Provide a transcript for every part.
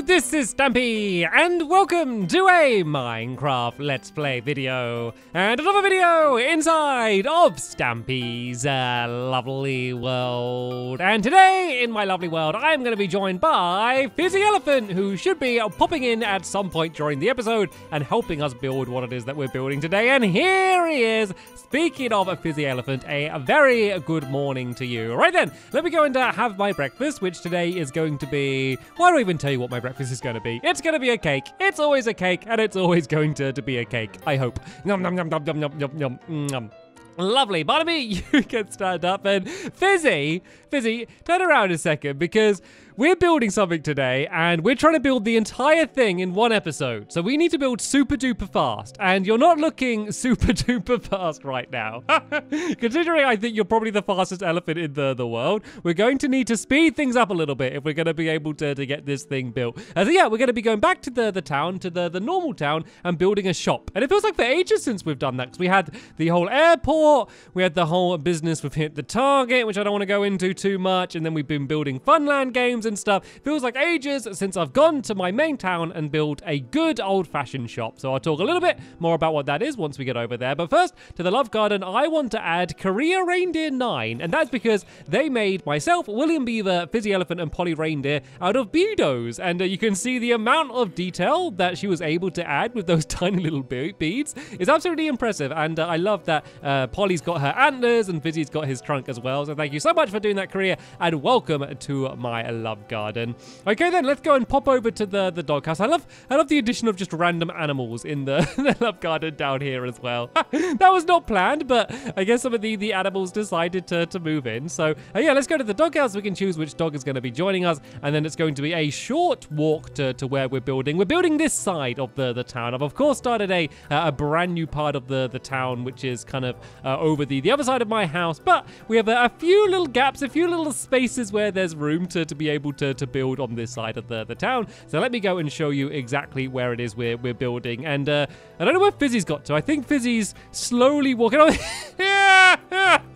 this is Stampy, and welcome to a Minecraft Let's Play video, and another video inside of Stampy's lovely world. And today, in my lovely world, I'm going to be joined by Fizzy Elephant, who should be popping in at some point during the episode and helping us build what it is that we're building today. And here he is. Speaking of a Fizzy Elephant, a very good morning to you. Right then, let me go and have my breakfast, which today is going to be... Why do I even tell you what my breakfast is going to be? It's going to be a cake. It's always a cake, and it's always going to be a cake, I hope. Nom nom nom nom nom nom nom nom nom. Lovely. Barnaby, you can stand up, and Fizzy, turn around a second, because we're building something today, and we're trying to build the entire thing in one episode. So we need to build super duper fast, and you're not looking super duper fast right now. Considering I think you're probably the fastest elephant in the world, we're going to need to speed things up a little bit if we're going to be able to get this thing built. So yeah, we're going to be going back to the town, to the normal town, and building a shop. And it feels like for ages since we've done that, because we had the whole airport, we had the whole business with Hit the Target, which I don't want to go into too much, and then we've been building Funland games and stuff. Feels like ages since I've gone to my main town and built a good old-fashioned shop. So I'll talk a little bit more about what that is once we get over there. But first, to the Love Garden, I want to add Korea Reindeer 9, and that's because they made myself, William Beaver, Fizzy Elephant, and Polly Reindeer out of beados. And you can see the amount of detail that she was able to add with those tiny little beads is absolutely impressive. And I love that Polly's got her antlers and Fizzy's got his trunk as well. So thank you so much for doing that, Korea, and welcome to my Love Garden. Okay then, let's go and pop over to the doghouse. I love the addition of just random animals in the Love Garden down here as well. That was not planned, but I guess some of the animals decided to move in. So yeah, let's go to the doghouse. We can choose which dog is going to be joining us, and then it's going to be a short walk to where we're building. We're building this side of the town. I've of course started a brand new part of the town, which is kind of over the other side of my house, but we have a few little gaps, a few little spaces where there's room to be able to build on this side of the town. So let me go and show you exactly where it is we're building. And I don't know where Fizzy's got to. I think Fizzy's slowly walking on.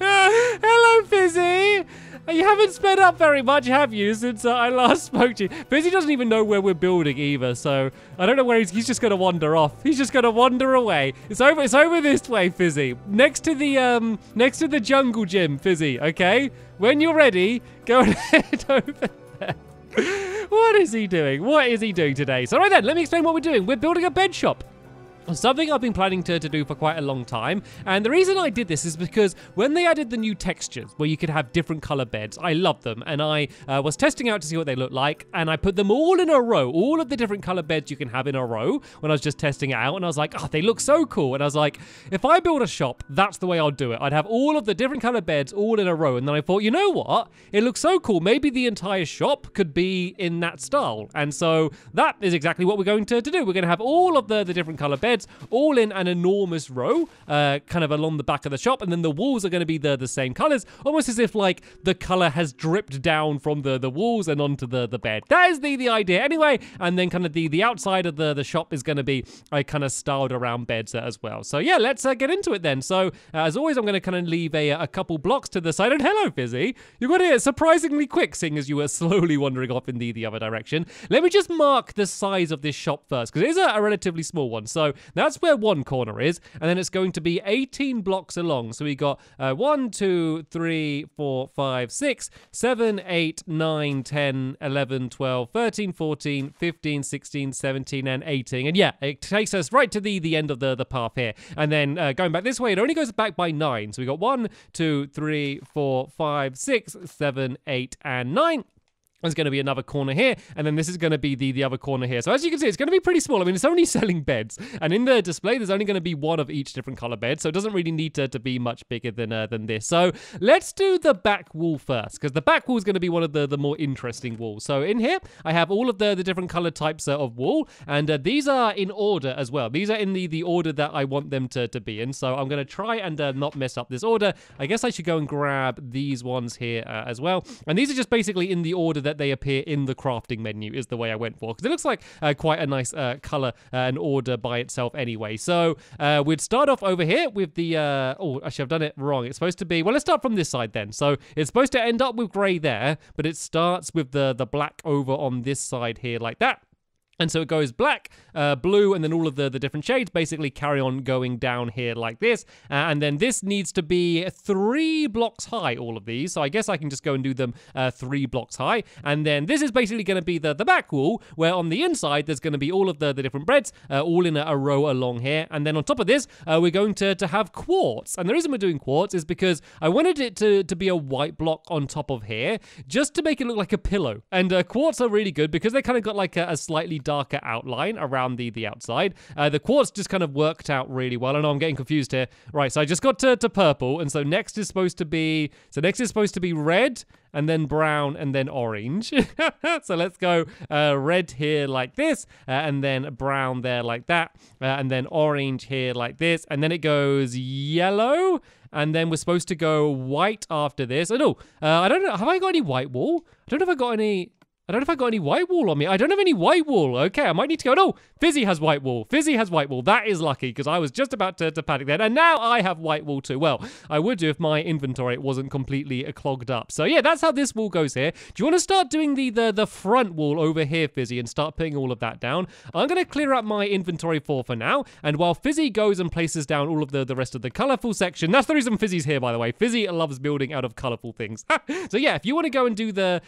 Hello, Fizzy. You haven't sped up very much, have you, since I last spoke to you? Fizzy doesn't even know where we're building either, so I don't know where he's just going to wander off. He's just going to wander away. It's over this way, Fizzy. Next to the jungle gym, Fizzy, okay? When you're ready, go and head over there. What is he doing? What is he doing today? So right then, let me explain what we're doing. We're building a bed shop. Something I've been planning to do for quite a long time, and the reason I did this is because when they added the new textures where you could have different color beds, I loved them, and I was testing out to see what they look like, and I put them all in a row, all of the different color beds you can have in a row when I was just testing it out, and I was like, oh, they look so cool, and I was like, if I build a shop, that's the way I'll do it. I'd have all of the different color beds all in a row, and then I thought, you know what? It looks so cool. Maybe the entire shop could be in that style, and so that is exactly what we're going to do. We're going to have all of the different color beds all in an enormous row, kind of along the back of the shop, and then the walls are going to be the same colors, almost as if like the color has dripped down from the walls and onto the bed. That is the idea anyway, and then kind of the outside of the shop is going to be kind of styled around beds as well. So yeah, let's get into it then. So as always, I'm going to kind of leave a couple blocks to the side. And hello, Fizzy. You got here surprisingly quick, seeing as you were slowly wandering off in the other direction. Let me just mark the size of this shop first, because it is a relatively small one. So that's where one corner is, and then it's going to be 18 blocks along. So we got 1, 2, 3, 4, 5, 6, 7, 8, 9, 10, 11, 12, 13, 14, 15, 16, 17, and 18. And yeah, it takes us right to the end of the path here. And then going back this way, it only goes back by 9. So we got 1, 2, 3, 4, 5, 6, 7, 8, and 9. There's going to be another corner here, and then this is going to be the other corner here. So as you can see, it's going to be pretty small. I mean, it's only selling beds, and in the display, there's only going to be one of each different color bed, so it doesn't really need to be much bigger than this. So let's do the back wall first, because the back wall is going to be one of the more interesting walls. So in here, I have all of the different color types of wall, and these are in order as well. These are in the order that I want them to be in, so I'm going to try and not mess up this order. I guess I should go and grab these ones here as well, and these are just basically in the order that they appear in the crafting menu is the way I went for, because it looks like quite a nice color and order by itself anyway. So we'd start off over here with the oh, actually I've done it wrong. It's supposed to be, well, let's start from this side then. So it's supposed to end up with gray there, but it starts with the black over on this side here like that. And so it goes black, blue, and then all of the different shades basically carry on going down here like this. And then this needs to be 3 blocks high, all of these. So I guess I can just go and do them 3 blocks high. And then this is basically going to be the back wall, where on the inside there's going to be all of the different breads, all in a row along here. And then on top of this, we're going to have quartz. And the reason we're doing quartz is because I wanted it to be a white block on top of here, just to make it look like a pillow. And quartz are really good because they kind of got like a slightly darker outline around the outside. The quartz just kind of worked out really well. I know I'm getting confused here. Right, so I just got to purple, and so next is supposed to be red, and then brown, and then orange. So let's go red here like this, and then brown there like that, and then orange here like this, and then it goes yellow, and then we're supposed to go white after this. Oh no, I don't know. Have I got any white wool? I don't know if I got any white wool on me. I don't have any white wool. Okay, I might need to go. No, Fizzy has white wool. Fizzy has white wool. That is lucky, because I was just about to panic then. And now I have white wool too. Well, I would do if my inventory wasn't completely clogged up. So yeah, that's how this wool goes here. Do you want to start doing the front wall over here, Fizzy, and start putting all of that down? I'm going to clear up my inventory for now. And while Fizzy goes and places down all of the rest of the colorful section, that's the reason Fizzy's here, by the way. Fizzy loves building out of colorful things. So yeah, if you want to go and do the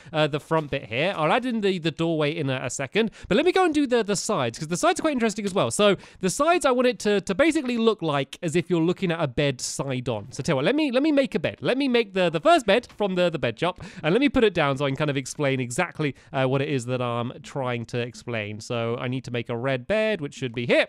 front bit here, I'll add in the doorway in a second, but let me go and do the sides, because the sides are quite interesting as well. So the sides, I want it to basically look like as if you're looking at a bed side on. So tell you what, let me make a bed. Let me make the first bed from the bed shop, and let me put it down so I can kind of explain exactly what it is that I'm trying to explain. So I need to make a red bed, which should be here.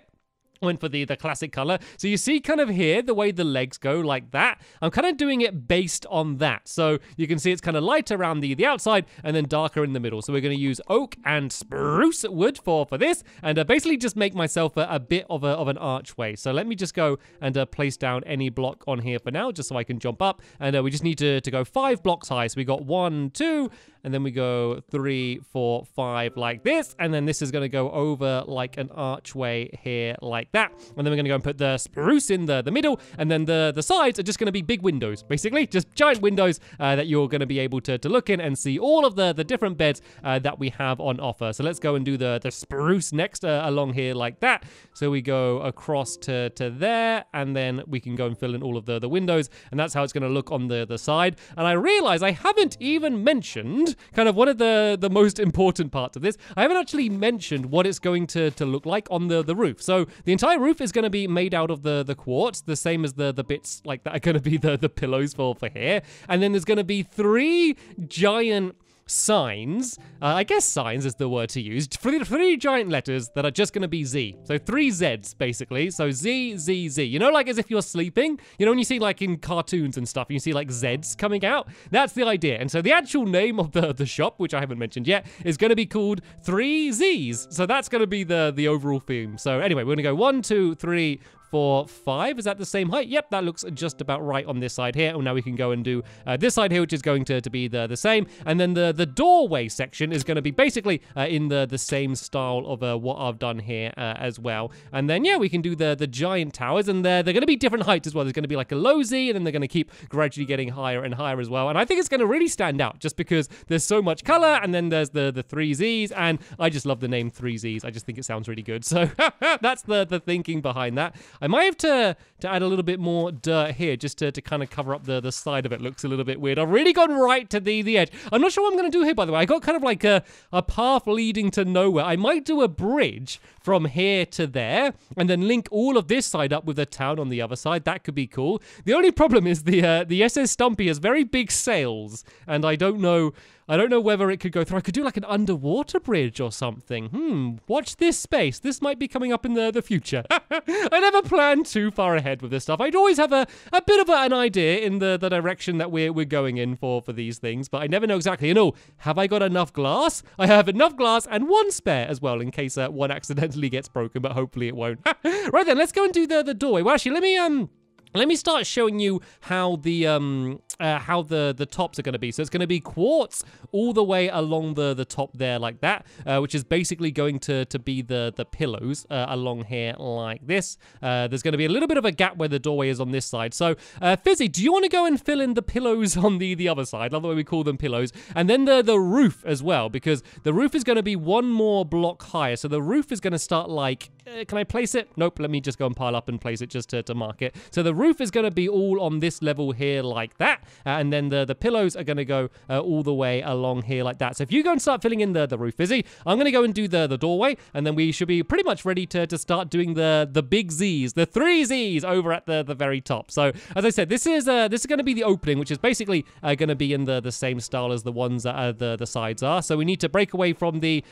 Went for the classic color. So you see kind of here, the way the legs go like that. I'm kind of doing it based on that. So you can see it's kind of light around the outside and then darker in the middle. So we're going to use oak and spruce wood for this, and basically just make myself a bit of an archway. So let me just go and place down any block on here for now, just so I can jump up. And we just need to go 5 blocks high. So we got 1, 2, and then we go 3, 4, 5 like this. And then this is going to go over like an archway here like that. And then we're going to go and put the spruce in the middle, and then the sides are just going to be big windows, basically just giant windows that you're going to be able to look in and see all of the different beds that we have on offer. So let's go and do the spruce next along here like that. So we go across to there, and then we can go and fill in all of the windows, and that's how it's going to look on the side. And I realize I haven't even mentioned kind of one of the most important parts of this. I haven't actually mentioned what it's going to look like on the roof. So the entire roof is going to be made out of the quartz, the same as the bits like that are going to be the pillows for here. And then there's going to be 3 giant signs. I guess signs is the word to use. 3 giant letters that are just going to be Z. So 3 Zs, basically. So Z, Z, Z. You know, like as if you're sleeping? You know, when you see like in cartoons and stuff, you see like Zs coming out? That's the idea. And so the actual name of the shop, which I haven't mentioned yet, is going to be called 3 Zs. So that's going to be the overall theme. So anyway, we're going to go 1, 2, 3, 4, 5. Is that the same height? Yep, that looks just about right on this side here. And now we can go and do this side here, which is going to be the same. And then the doorway section is going to be basically in the same style of what I've done here as well. And then, yeah, we can do the giant towers, and they're going to be different heights as well. There's going to be like a low Z, and then they're going to keep gradually getting higher and higher as well. And I think it's going to really stand out just because there's so much color, and then there's the 3 Zs, and I just love the name 3 Zs. I just think it sounds really good. So that's the thinking behind that. I might have to add a little bit more dirt here just to kind of cover up the side of it. Looks a little bit weird. I've really gone right to the edge. I'm not sure what I'm going to do here, by the way. I got kind of like a path leading to nowhere. I might do a bridge from here to there and then link all of this side up with a town on the other side. That could be cool. The only problem is the SS Stumpy has very big sails, and I don't know whether it could go through. I could do like an underwater bridge or something. Watch this space. This might be coming up in the future. I never planned too far ahead with this stuff. I'd always have a bit of an idea in the direction that we're going in for these things, but I never know exactly. You know, have I got enough glass? I have enough glass and 1 spare as well in case one accidentally gets broken, but hopefully it won't. Right then, let's go and do the doorway. Well, actually, let me start showing you how the how the tops are going to be. So it's going to be quartz all the way along the top there like that, which is basically going to be the pillows along here like this. There's going to be a little bit of a gap where the doorway is on this side. So Fizzy, do you want to go and fill in the pillows on the other side? Love the way we call them pillows. And then the roof as well, because the roof is going to be one more block higher. So the roof is going to start like, can I place it? Nope, let me just go and pile up and place it just to mark it. So the roof is going to be all on this level here like that. And then the pillows are going to go all the way along here like that. So if you go and start filling in the roof, Fizzy, I'm going to go and do the doorway, and then we should be pretty much ready to start doing the big Z's, the 3 Z's over at the very top. So as I said, this is going to be the opening, which is basically going to be in the same style as the ones that the sides are. So we need to break away from the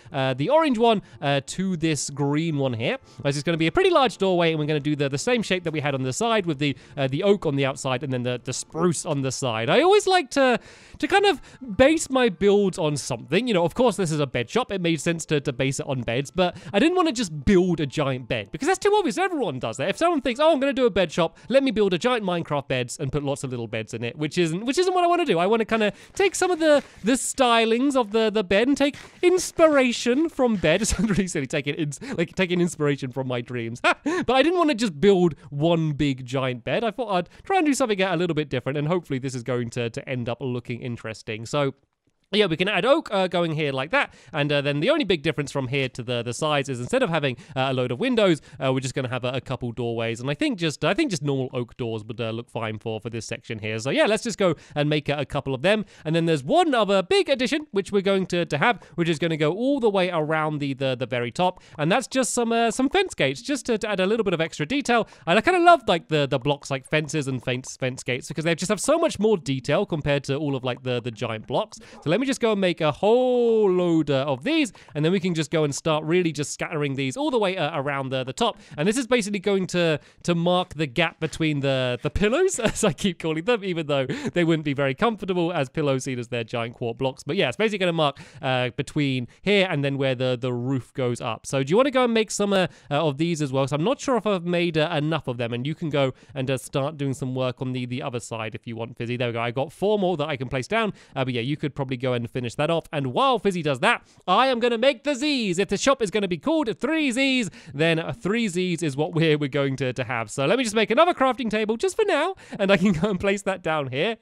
orange one to this green one here. This is going to be a pretty large doorway, and we're going to do the same shape that we had on the side with the oak on the outside and then the spruce on the side. I always like to kind of base my builds on something. You know, of course, this is a bed shop. It made sense to base it on beds, but I didn't want to just build a giant bed because that's too obvious. Everyone does that. If someone thinks, oh, I'm going to do a bed shop, let me build a giant Minecraft beds and put lots of little beds in it, which isn't what I want to do. I want to kind of take some of the stylings of the bed and take inspiration from bed. It sounds really silly, taking inspiration from my dreams. But I didn't want to just build one big giant bed. I thought I'd try and do something a little bit different, and hopefully this is going to end up looking interesting. So yeah, we can add oak going here like that, and then the only big difference from here to the sides is instead of having a load of windows, we're just going to have a couple doorways, and I think just normal oak doors would look fine for this section here. So yeah, let's just go and make a couple of them, and then there's one other big addition which we're going to have, which is going to go all the way around the very top, and that's just some fence gates, just to add a little bit of extra detail. And I kind of love like the blocks like fences and fence gates because they just have so much more detail compared to all of like the giant blocks. So let me just go and make a whole load of these, and then we can just go and start really just scattering these all the way around the top. And this is basically going to mark the gap between the pillows, as I keep calling them, even though they wouldn't be very comfortable as pillows seen as their giant quartz blocks. But yeah, it's basically going to mark between here and then where the roof goes up. So do you want to go and make some of these as well? So I'm not sure if I've made enough of them, and you can go and start doing some work on the other side if you want, Fizzy. There we go. I got 4 more that I can place down. But yeah, you could probably go and finish that off. And while Fizzy does that, I am going to make the Z's. If the shop is going to be called 3 Z's, then 3 Z's is what we're going to have. So let me just make another crafting table just for now, and I can go and place that down here.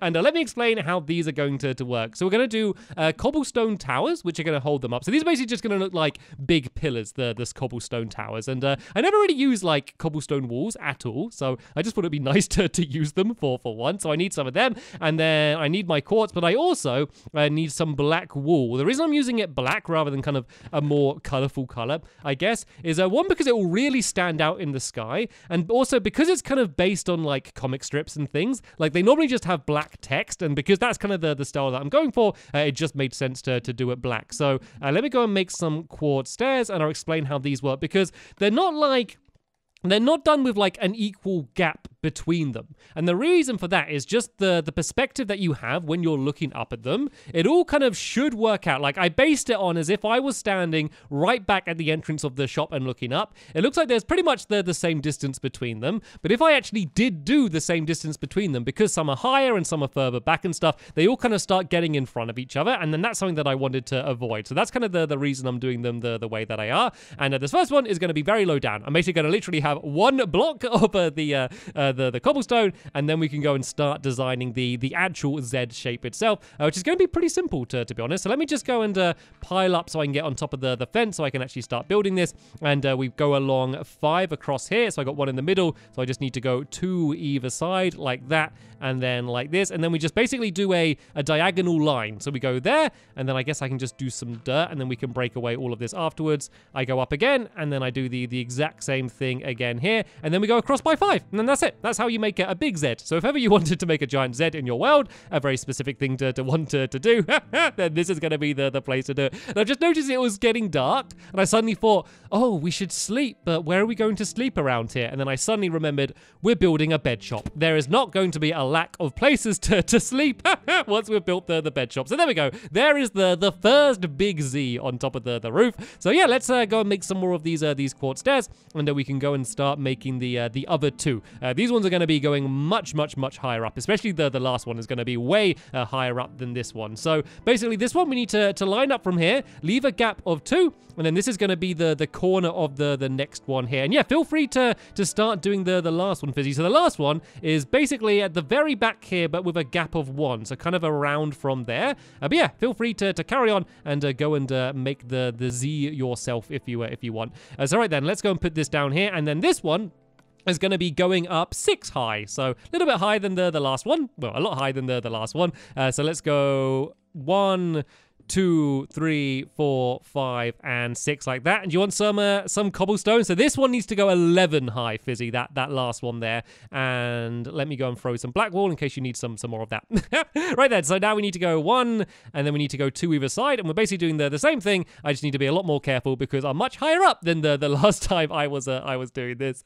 And let me explain how these are going to work. So we're going to do cobblestone towers, which are going to hold them up. So these are basically just going to look like big pillars, this cobblestone towers. And I never really use like cobblestone walls at all, so I just thought it'd be nice to use them for one. So I need some of them, and then I need my quartz, but I also need some black wool. The reason I'm using it black rather than kind of a more colorful color, I guess, is one, because it will really stand out in the sky, and also because it's kind of based on like comic strips and things. Like they normally just have black text, and because that's kind of the style that I'm going for, it just made sense to do it black. So let me go and make some quartz stairs, and I'll explain how these work, because they're not done with like an equal gap between them. And the reason for that is just the perspective that you have when you're looking up at them. It all kind of should work out. Like I based it on as if I was standing right back at the entrance of the shop and looking up. It looks like there's pretty much the same distance between them. But if I actually did do the same distance between them, because some are higher and some are further back and stuff, they all kind of start getting in front of each other. And then that's something that I wanted to avoid. So that's kind of the reason I'm doing them the way that I are. And this first one is going to be very low down. I'm basically going to literally have one block of the cobblestone, and then we can go and start designing the actual Z shape itself, which is going to be pretty simple to be honest. So let me just go and pile up so I can get on top of the fence so I can actually start building this. And we go along 5 across here, so I got 1 in the middle, so I just need to go 2 either side like that, and then like this, and then we just basically do a diagonal line. So we go there, and then I guess I can just do some dirt, and then we can break away all of this afterwards. I go up again, and then I do the exact same thing again here, and then we go across by 5, and then that's it. That's how you make a big Z. So if ever you wanted to make a giant Z in your world, a very specific thing to want to do, then this is going to be the place to do it. And I just noticed it was getting dark, and I suddenly thought, oh, we should sleep, but where are we going to sleep around here? And then I suddenly remembered, we're building a bed shop. There is not going to be a lack of places to sleep once we've built the bed shop. So there we go. There is the first big Z on top of the roof. So yeah, let's go and make some more of these quartz stairs, and then we can go and start making the other 2. These ones are going to be going much, much, much higher up, especially the last one is going to be way higher up than this one. So basically this one we need to line up from here, leave a gap of 2, and then this is going to be the corner of the next one here. And yeah, feel free to start doing the last one, Fizzy. So the last one is basically at the very back here, but with a gap of 1, so kind of around from there. But yeah, feel free to carry on and go and make the Z yourself if you want. So right then, let's go and put this down here, and then this one is going to be going up 6 high, so a little bit higher than the last one. Well, a lot higher than the last one. So let's go 1, 2, 3, 4, 5, and 6 like that. And you want some cobblestone? So this one needs to go 11 high, Fizzy, that last one there. And let me go and throw some black wool in case you need some more of that. Right then, so now we need to go 1, and then we need to go 2 either side, and we're basically doing the same thing. I just need to be a lot more careful because I'm much higher up than the last time I was doing this.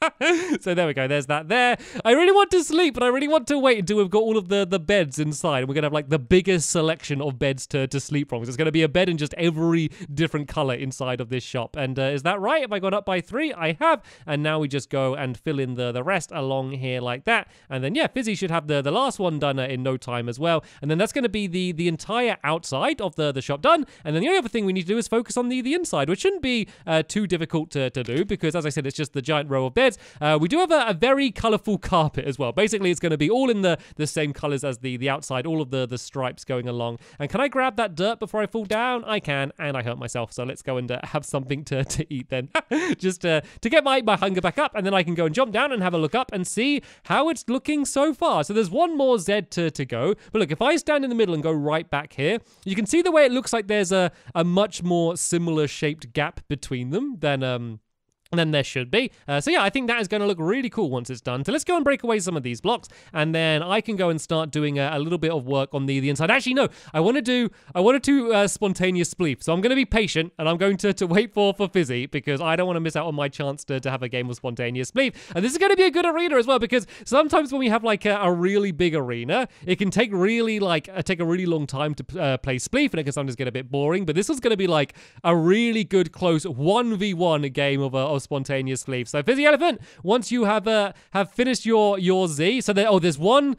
So there we go, there's that there. I really want to sleep, but I really want to wait until we've got all of the beds inside, and we're gonna have like the biggest selection of beds to sleep from. There's going to be a bed in just every different color inside of this shop. And is that right? Have I gone up by 3? I have. And now we just go and fill in the rest along here like that. And then, yeah, Fizzy should have the last one done in no time as well. And then that's going to be the entire outside of the shop done. And then the only other thing we need to do is focus on the inside, which shouldn't be too difficult to do because, as I said, it's just the giant row of beds. We do have a very colorful carpet as well. Basically, it's going to be all in the same colors as the outside, all of the stripes going along. And can I grab that dirt before I fall down? I can, and I hurt myself, so let's go and have something to eat then. Just to get my hunger back up, and then I can go and jump down and have a look up and see how it's looking so far. So there's one more Z to go, but look, if I stand in the middle and go right back here, you can see the way it looks like there's a much more similar shaped gap between them than there should be. So yeah, I think that is going to look really cool once it's done. So let's go and break away some of these blocks, and then I can go and start doing a little bit of work on the inside. Actually, no, I want to do spontaneous spleef. So I'm going to be patient, and I'm going to wait for Fizzy because I don't want to miss out on my chance to have a game of spontaneous spleef. And this is going to be a good arena as well because sometimes when we have like a really big arena, it can take really take a really long time to play spleef, and it can sometimes get a bit boring. But this is going to be like a really good close 1v1 game of spontaneous spleef. So Fizzy Elephant, once you have finished your Z, so there's one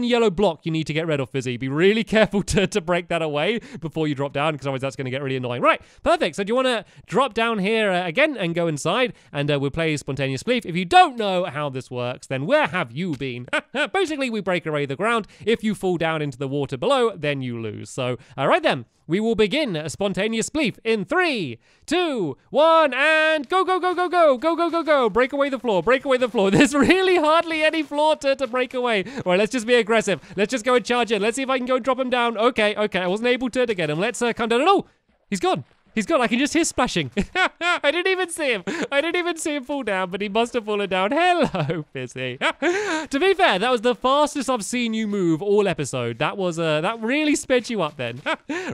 yellow block you need to get rid of, Fizzy. Be really careful to break that away before you drop down, because otherwise that's going to get really annoying. Right, perfect. So do you want to drop down here again and go inside, and we'll play spontaneous spleef. If you don't know how this works, then where have you been? Basically, we break away the ground. If you fall down into the water below, then you lose. So all right then, we will begin a spontaneous spleef in 3, 2, 1, and go, go, go, go, go, go, go, go, go. Break away the floor, break away the floor. There's really hardly any floor to break away. All right, let's just be aggressive. Let's just go and charge in. Let's see if I can go and drop him down. Okay, I wasn't able to get him. Let's come down. Oh, he's gone. He's gone. I can just hear splashing. I didn't even see him. I didn't even see him fall down, but he must have fallen down. Hello, Fizzy. To be fair, that was the fastest I've seen you move all episode. That was that really sped you up then.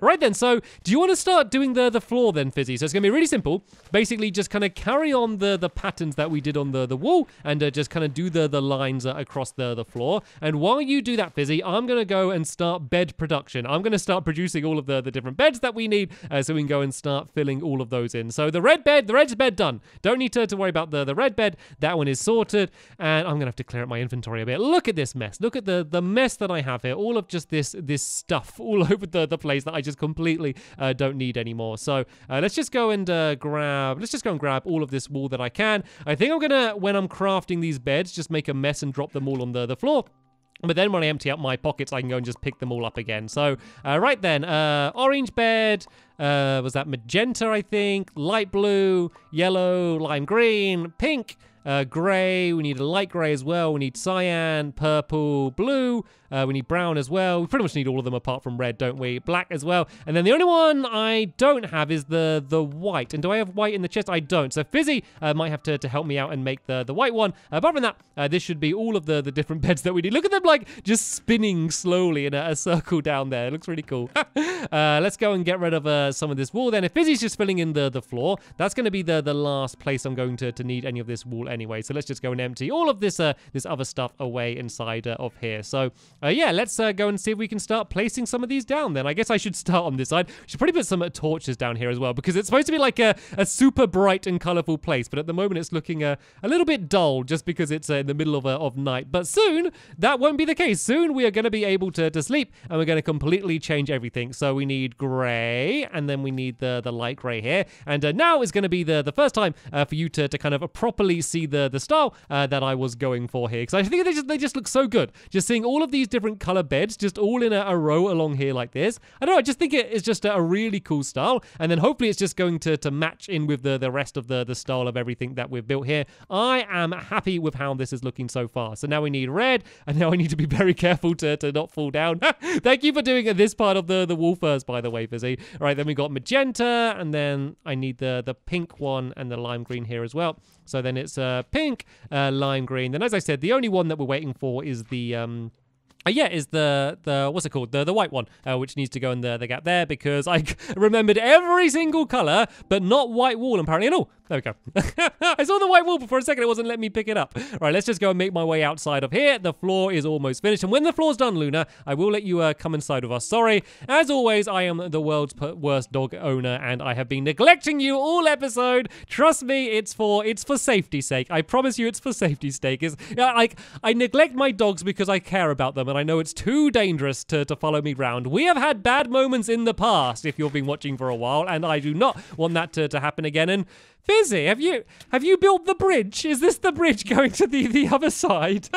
Right then, so do you want to start doing the floor then, Fizzy? So it's going to be really simple. Basically, just kind of carry on the patterns that we did on the wall, and just kind of do the lines across the floor. And while you do that, Fizzy, I'm going to go and start bed production. I'm going to start producing all of the different beds that we need, so we can go and start filling all of those in. So the red's bed done. Don't need to worry about the red bed. That one is sorted, and I'm gonna have to clear up my inventory a bit. Look at this mess. Look at the mess that I have here. All of just this stuff all over the place that I just completely don't need anymore. So let's just go and grab all of this wool that I can. I think I'm gonna, when I'm crafting these beds, just make a mess and drop them all on the floor. But then when I empty out my pockets, I can go and just pick them all up again. So, right then, orange bed, was that magenta, I think, light blue, yellow, lime green, pink, gray, we need a light gray as well, we need cyan, purple, blue, we need brown as well. We pretty much need all of them apart from red, don't we? Black as well. And then the only one I don't have is the white. And do I have white in the chest? I don't. So Fizzy might have to help me out and make the white one. Apart from that, this should be all of the different beds that we need. Look at them like just spinning slowly in a circle down there. It looks really cool. Let's go and get rid of some of this wool then. If Fizzy's just filling in the floor, that's going to be the last place I'm going to need any of this wool anyway. So let's just go and empty all of this other stuff away inside of here. So Yeah, let's go and see if we can start placing some of these down then. I guess I should start on this side. We should probably put some torches down here as well, because it's supposed to be like a super bright and colorful place, but at the moment it's looking a little bit dull just because it's in the middle of night. But soon, that won't be the case. Soon we are going to be able to sleep, and we're going to completely change everything. So we need gray, and then we need the light gray here. And now is going to be the first time for you to kind of properly see the style that I was going for here. Because I think they just look so good. Just seeing all of these different color beds just all in a row along here like this. I don't know, I just think it is just a really cool style, and then hopefully it's just going to match in with the rest of the style of everything that we've built here. I am happy with how this is looking so far. So now we need red, and now I need to be very careful to not fall down. Thank you for doing this part of the wall first, by the way, Fizzy. All right, then we got magenta, and then I need the pink one and the lime green here as well. So then it's pink, lime green. Then as I said, the only one that we're waiting for is the is the what's it called? The white one, which needs to go in the gap there, because I remembered every single color, but not white wall apparently. And there we go. I saw the white wall, but for a second it wasn't letting me pick it up. All right, let's just go and make my way outside of here. The floor is almost finished, and when the floor's done, Luna, I will let you come inside with us. Sorry, as always, I am the world's worst dog owner, and I have been neglecting you all episode. Trust me, it's for safety's sake. I promise you, it's for safety's sake. I neglect my dogs because I care about them, and I know it's too dangerous to follow me round. We have had bad moments in the past, if you've been watching for a while, and I do not want that to happen again. And Fizzy, have you built the bridge? Is this the bridge going to the other side?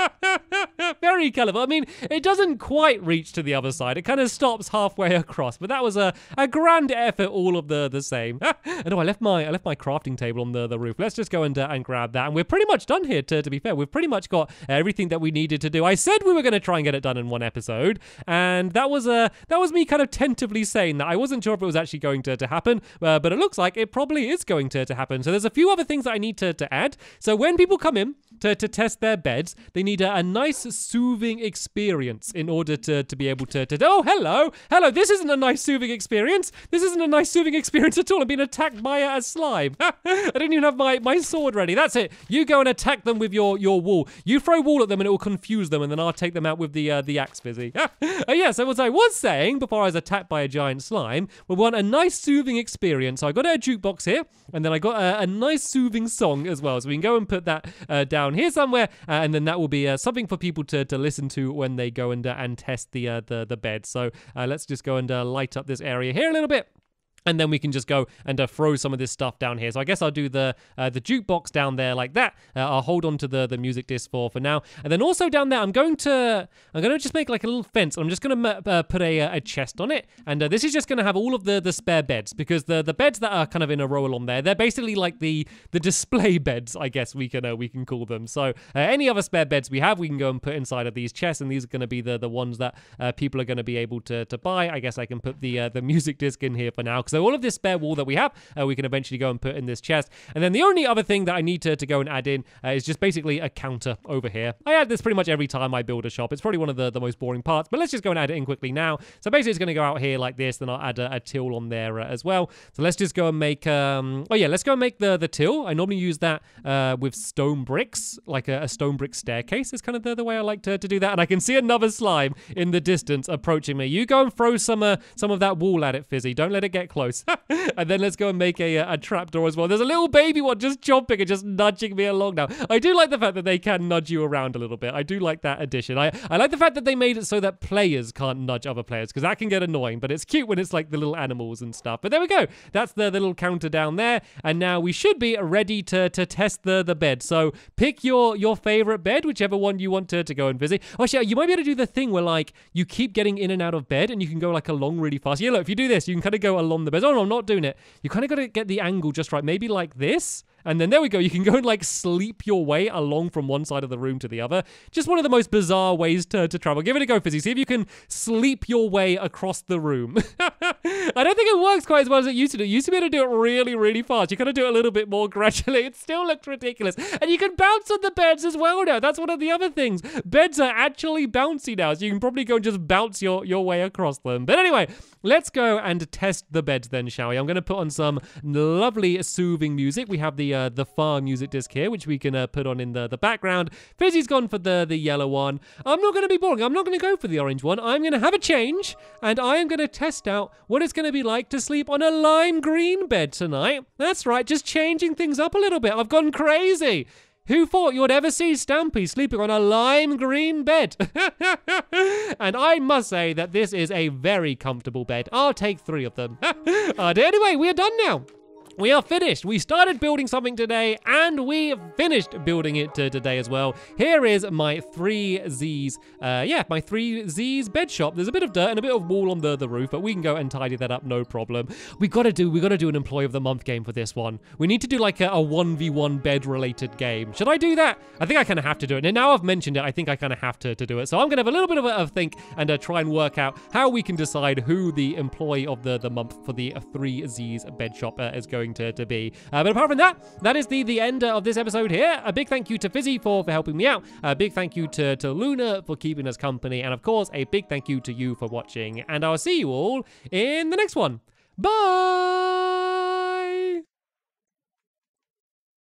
Very colourful. I mean, it doesn't quite reach to the other side. It kind of stops halfway across, but that was a grand effort all of the same. And I left my crafting table on the roof. Let's just go and grab that. And we're pretty much done here, to be fair. We've pretty much got everything that we needed to do. I said we were going to try and get it done in one episode, and that was me kind of tentatively saying that. I wasn't sure if it was actually going to happen, but it looks like it probably is going to happen. So there's a few other things that I need to add. So when people come in to test their beds, they need a nice soothing experience in order to be able to oh, hello, this isn't a nice soothing experience. This isn't a nice soothing experience at all. I'm being attacked by a slime. I didn't even have my sword ready. That's it. You go and attack them with your wall. You throw wall at them and it will confuse them, and then I'll take them out with the axe, Fizzy. Yeah, so what I was saying before I was attacked by a giant slime, we want a nice soothing experience. So I got a jukebox here, and then I got a nice soothing song as well. So we can go and put that down here somewhere, and then that will be something for people to listen to when they go and test the bed. So let's just go and light up this area here a little bit. And then we can just go and throw some of this stuff down here. So I guess I'll do the jukebox down there like that. I'll hold on to the music disc for now. And then also down there, I'm going to just make like a little fence. I'm just going to put a chest on it. And this is just going to have all of the spare beds, because the beds that are kind of in a row along there, they're basically like the display beds, I guess we can call them. So any other spare beds we have, we can go and put inside of these chests. And these are going to be the ones that people are going to be able to buy. I guess I can put the music disc in here for now. So all of this spare wall that we have, we can eventually go and put in this chest. And then the only other thing that I need to go and add in is just basically a counter over here. I add this pretty much every time I build a shop. It's probably one of the most boring parts, but let's just go and add it in quickly now. So basically it's going to go out here like this, then I'll add a till on there as well. So let's just go and make, let's go and make the till. I normally use that with stone bricks, like a stone brick staircase is kind of the way I like to do that. And I can see another slime in the distance approaching me. You go and throw some of that wall at it, Fizzy. Don't let it get close. And then let's go and make a trapdoor as well. There's a little baby one just chomping and just nudging me along now. I do like the fact that they can nudge you around a little bit. I do like that addition. I like the fact that they made it so that players can't nudge other players, because that can get annoying, but it's cute when it's like the little animals and stuff. But there we go. That's the little counter down there. And now we should be ready to test the bed. So pick your favorite bed, whichever one you want to go and visit. Oh, actually, you might be able to do the thing where like you keep getting in and out of bed and you can go like along really fast. Yeah, look, if you do this, you can kind of go along the bed. Oh, no, I'm not doing it. You kind of got to get the angle just right. Maybe like this. And then there we go. You can go and like sleep your way along from one side of the room to the other. Just one of the most bizarre ways to travel. Give it a go, Fizzy. See if you can sleep your way across the room. I don't think it works quite as well as it used to do. It used to be able to do it really, really fast. You kind of do it a little bit more gradually. It still looks ridiculous. And you can bounce on the beds as well now. That's one of the other things. Beds are actually bouncy now, so you can probably go and just bounce your way across them. But anyway, let's go and test the beds then, shall we? I'm going to put on some lovely soothing music. We have the the farm music disc here, which we can put on in the background. Fizzy's gone for the yellow one. I'm not going to be boring. I'm not going to go for the orange one. I'm going to have a change, and I am going to test out what it's going to be like to sleep on a lime green bed tonight. That's right, just changing things up a little bit. I've gone crazy. Who thought you'd ever see Stampy sleeping on a lime green bed? And I must say that this is a very comfortable bed. I'll take 3 of them. Anyway, we are done now. We are finished. We started building something today, and we finished building it today as well. Here is my 3Z's, my 3Z's bed shop. There's a bit of dirt and a bit of wool on the roof, but we can go and tidy that up, no problem. We gotta do an Employee of the Month game for this one. We need to do like a 1v1 bed-related game. Should I do that? I think I kind of have to do it. And now I've mentioned it, I think I kind of have to do it. So I'm gonna have a little bit of a think and try and work out how we can decide who the Employee of the Month for the 3Z's bed shop is going to be. But apart from that, that is the end of this episode here. A big thank you to Fizzy for helping me out. A big thank you to Luna for keeping us company. And of course, a big thank you to you for watching. And I'll see you all in the next one. Bye!